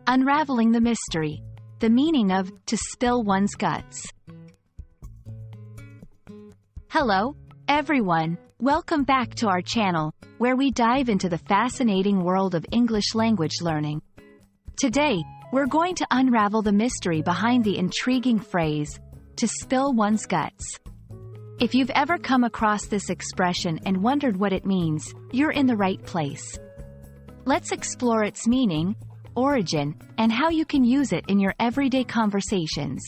Unraveling the mystery. The meaning of to spill one's guts. Hello, everyone. Welcome back to our channel, where we dive into the fascinating world of English language learning. Today, we're going to unravel the mystery behind the intriguing phrase, to spill one's guts. If you've ever come across this expression and wondered what it means, you're in the right place. Let's explore its meaning, origin, and how you can use it in your everyday conversations.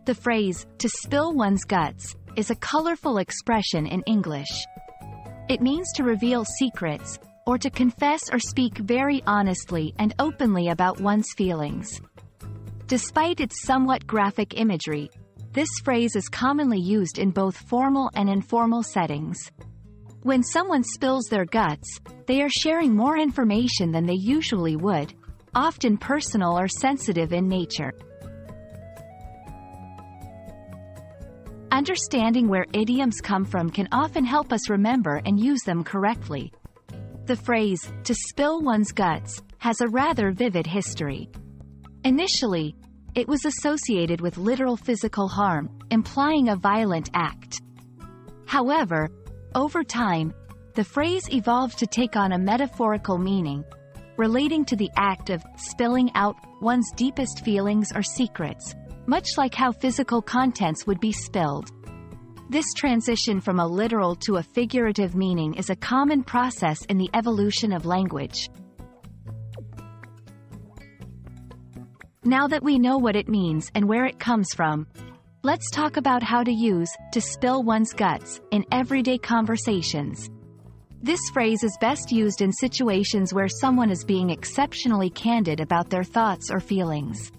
The phrase, to spill one's guts, is a colorful expression in English. It means to reveal secrets, or to confess or speak very honestly and openly about one's feelings. Despite its somewhat graphic imagery, this phrase is commonly used in both formal and informal settings. When someone spills their guts, they are sharing more information than they usually would, often personal or sensitive in nature. Understanding where idioms come from can often help us remember and use them correctly. The phrase, to spill one's guts, has a rather vivid history. Initially, it was associated with literal physical harm, implying a violent act. However, over time, the phrase evolved to take on a metaphorical meaning, relating to the act of spilling out one's deepest feelings or secrets, much like how physical contents would be spilled. This transition from a literal to a figurative meaning is a common process in the evolution of language. Now that we know what it means and where it comes from, let's talk about how to use to spill one's guts in everyday conversations. This phrase is best used in situations where someone is being exceptionally candid about their thoughts or feelings.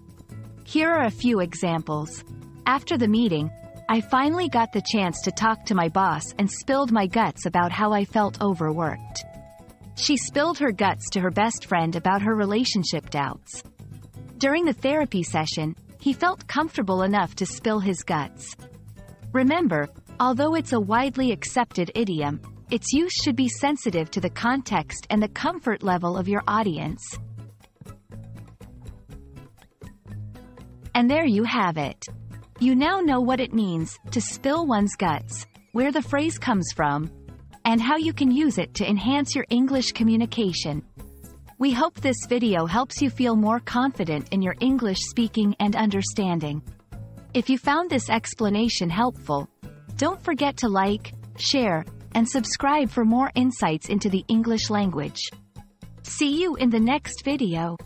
Here are a few examples. After the meeting, I finally got the chance to talk to my boss and spilled my guts about how I felt overworked. She spilled her guts to her best friend about her relationship doubts. During the therapy session, he felt comfortable enough to spill his guts. Remember, although it's a widely accepted idiom, its use should be sensitive to the context and the comfort level of your audience. And there you have it. You now know what it means to spill one's guts, where the phrase comes from, and how you can use it to enhance your English communication. We hope this video helps you feel more confident in your English speaking and understanding. If you found this explanation helpful, don't forget to like, share, and subscribe for more insights into the English language. See you in the next video.